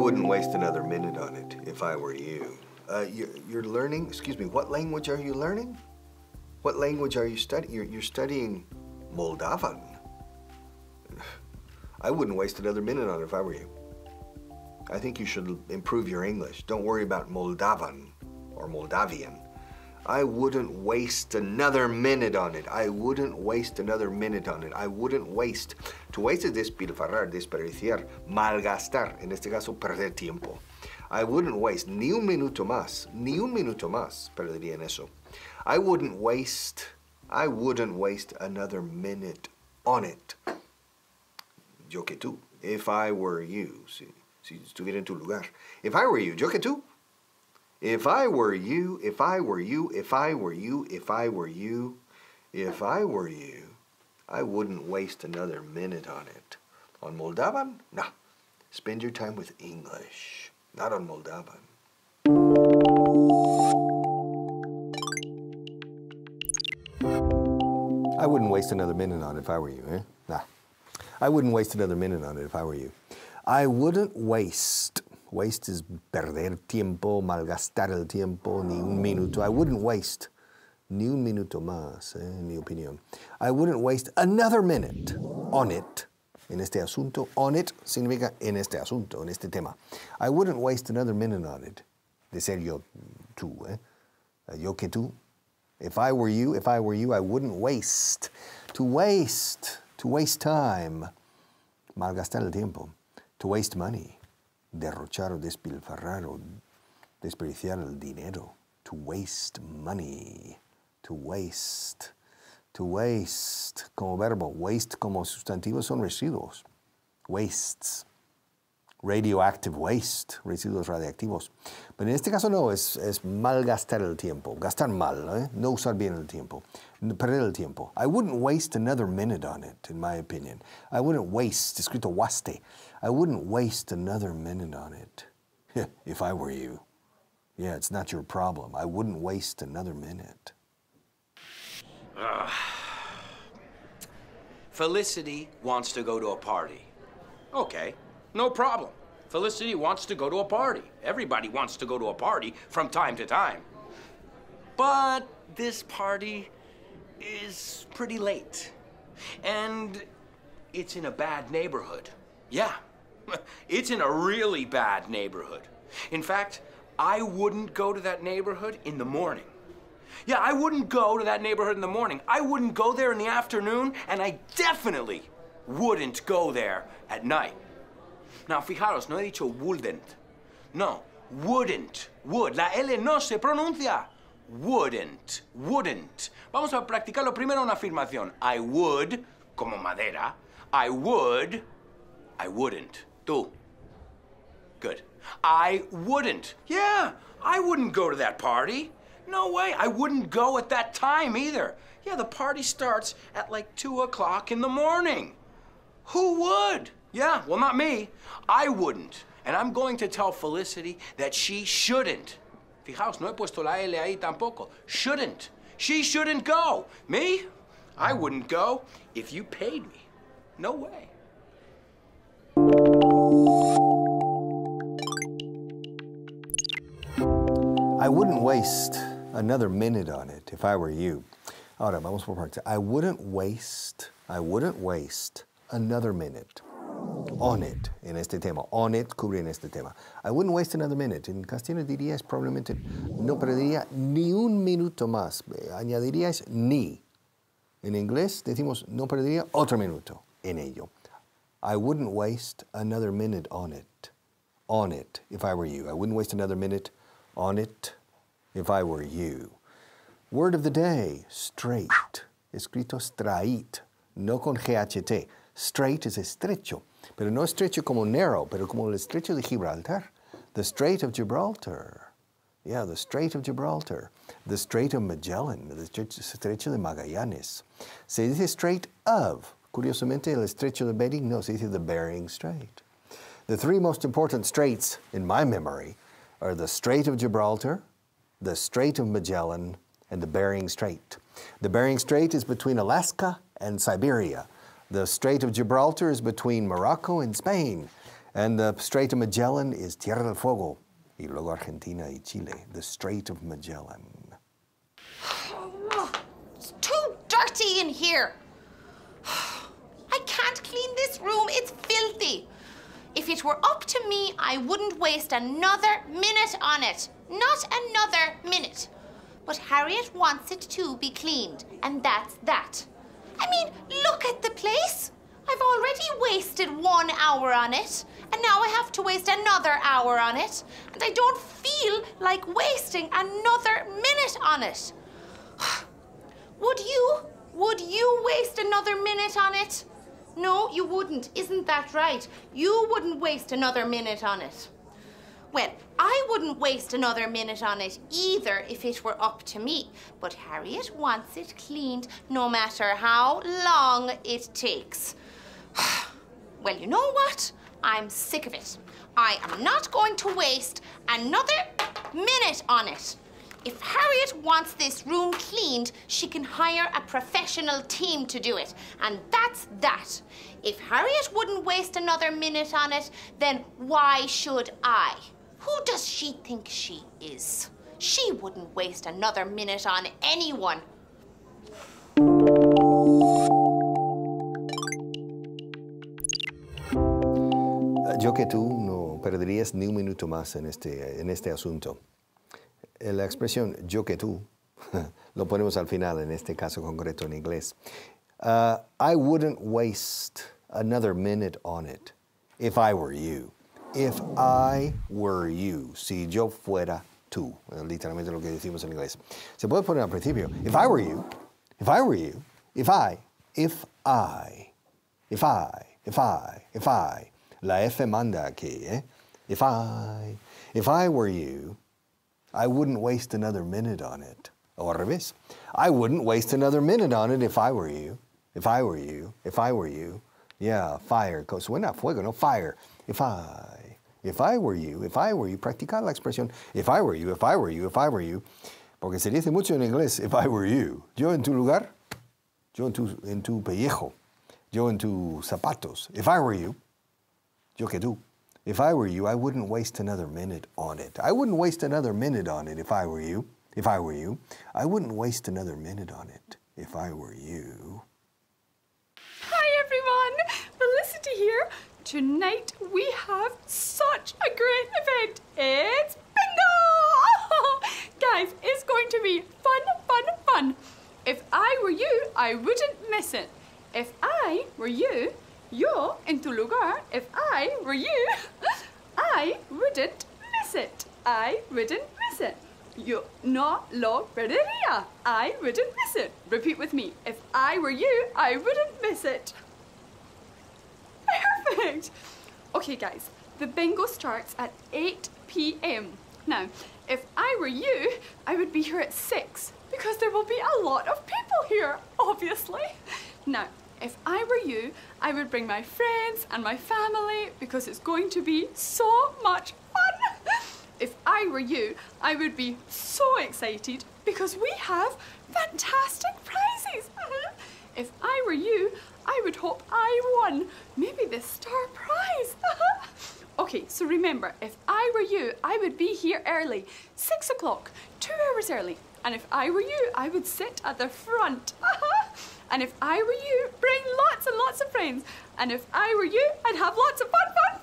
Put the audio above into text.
wouldn't waste another minute on it if I were you. You're learning, excuse me, what language are you learning? What language are you studying? You're studying Moldavan. I wouldn't waste another minute on it if I were you. I think you should improve your English. Don't worry about Moldavan or Moldavian. I wouldn't waste another minute on it. I wouldn't waste another minute on it. I wouldn't waste. To waste es despilfarrar, desperdiciar, malgastar. En este caso, perder tiempo. I wouldn't waste ni un minuto más perdería en eso. I wouldn't waste another minute on it. Yo que tú. If I were you. Si estuviera en tu lugar. If I were you. Yo que tú. If I were you, if I were you, if I were you, if I were you, if I were you, I wouldn't waste another minute on it. On Moldavan? No. Spend your time with English, not on Moldavan. I wouldn't waste another minute on it if I were you, eh? Nah. I wouldn't waste another minute on it if I were you. I wouldn't waste. Waste is perder tiempo, malgastar el tiempo, ni un minuto. I wouldn't waste ni un minuto más, en mi opinión. I wouldn't waste another minute on it, en este asunto. On it significa en este asunto, en este tema. I wouldn't waste another minute on it. De ser yo, tú, yo que tú. If I were you, I wouldn't waste. To waste time. Malgastar el tiempo. To waste money. Derrochar o despilfarrar o desperdiciar el dinero. To waste money. To waste. To waste como verbo. Waste como sustantivo son residuos. Wastes. Radioactive waste. Residuos radiactivos. Pero en este caso no, es malgastar el tiempo. Gastar mal, no usar bien el tiempo. Perder el tiempo. I wouldn't waste another minute on it, in my opinion. I wouldn't waste, escrito waste. I wouldn't waste another minute on it if I were you. Yeah, it's not your problem. I wouldn't waste another minute. Felicity wants to go to a party. Okay, no problem. Felicity wants to go to a party. Everybody wants to go to a party from time to time. But this party is pretty late. And it's in a bad neighborhood. Yeah, it's in a really bad neighborhood. In fact, I wouldn't go to that neighborhood in the morning. Yeah, I wouldn't go to that neighborhood in the morning. I wouldn't go there in the afternoon, and I definitely wouldn't go there at night. Now, fijaros, no he dicho wouldn't. No, wouldn't. Would. La L no se pronuncia. Wouldn't. Wouldn't. Vamos a practicarlo primero una afirmación. I would, como madera. I would. I wouldn't. Tú. Good. I wouldn't. Yeah, I wouldn't go to that party. No way. I wouldn't go at that time either. Yeah, the party starts at like 2 o'clock in the morning. Who would? Yeah, well, not me. I wouldn't. And I'm going to tell Felicity that she shouldn't. Fijaos, no he puesto la L ahí tampoco. Shouldn't. She shouldn't go. Me? I wouldn't go if you paid me. No way. I wouldn't waste another minute on it if I were you. Ahora, vamos por partes. I wouldn't waste another minute on it, en este tema. On it cubre en este tema. I wouldn't waste another minute. En castellano dirías probablemente no perdería ni un minuto más. Añadirías ni. En inglés decimos no perdería otro minuto en ello. I wouldn't waste another minute on it. On it, if I were you. I wouldn't waste another minute on it if I were you. Word of the day, straight. Escrito straight, no con GHT. Straight es estrecho, pero no estrecho como narrow, pero como el estrecho de Gibraltar. The Strait of Gibraltar. Yeah, the Strait of Gibraltar. The Strait of Magellan, el estrecho de Magallanes. Se dice Strait of. Curiosamente, el estrecho de Bering, no, se dice the Bering Strait. The three most important straits in my memory are the Strait of Gibraltar, the Strait of Magellan, and the Bering Strait. The Bering Strait is between Alaska and Siberia. The Strait of Gibraltar is between Morocco and Spain. And the Strait of Magellan is Tierra del Fuego. Y luego Argentina y Chile. The Strait of Magellan. Oh, it's too dirty in here. I can't clean this room. It's filthy. If it were up to me, I wouldn't waste another minute on it. Not another minute. But Harriet wants it to be cleaned, and that's that. I mean, look at the place. I've already wasted 1 hour on it, and now I have to waste another hour on it, and I don't feel like wasting another minute on it. Would you waste another minute on it? No, you wouldn't. Isn't that right? You wouldn't waste another minute on it. Well, I wouldn't waste another minute on it either if it were up to me. But Harriet wants it cleaned no matter how long it takes. Well, you know what? I'm sick of it. I am not going to waste another minute on it. If Harriet wants this room cleaned, she can hire a professional team to do it. And that's that. If Harriet wouldn't waste another minute on it, then why should I? Who does she think she is? She wouldn't waste another minute on anyone. Yo que tú no perderías ni un minuto más en este asunto. La expresión yo que tú lo ponemos al final en este caso concreto en inglés. I wouldn't waste another minute on it if I were you. If I were you. Si yo fuera tú. Literalmente lo que decimos en inglés. Se puede poner al principio. If I were you. If I were you. If I. La F manda aquí, ¿eh? If I were you, I wouldn't waste another minute on it. O al revés. I wouldn't waste another minute on it if I were you. If I were you. Yeah, fire. Suena fuego, no fire. If I were you. Practicar la expresión if I were you. Porque se dice mucho en inglés, if I were you. Yo en tu lugar, yo en tu pellejo, yo en tus zapatos. If I were you. Yo que tú. If I were you, I wouldn't waste another minute on it. I wouldn't waste another minute on it if I were you. I wouldn't waste another minute on it if I were you. Hi everyone, Felicity here. Tonight we have such a great event. It's bingo! Guys, it's going to be fun. If I were you, I wouldn't miss it. If I were you, yo en tu lugar, if I were you, I wouldn't miss it. Yo no lo perdería. I wouldn't miss it. Repeat with me. If I were you, I wouldn't miss it. Perfect. Okay, guys, the bingo starts at 8 p.m. Now, if I were you, I would be here at 6 because there will be a lot of people here, obviously. Now, if I were you, I would bring my friends and my family because it's going to be so much fun. If I were you, I would be so excited because we have fantastic prizes. If I were you, I would hope I won. Maybe the star prize. Okay, so remember, if I were you, I would be here early, 6 o'clock, 2 hours early. And if I were you, I would sit at the front. And if I were you, bring lots and lots of friends. And if I were you, I'd have lots of fun.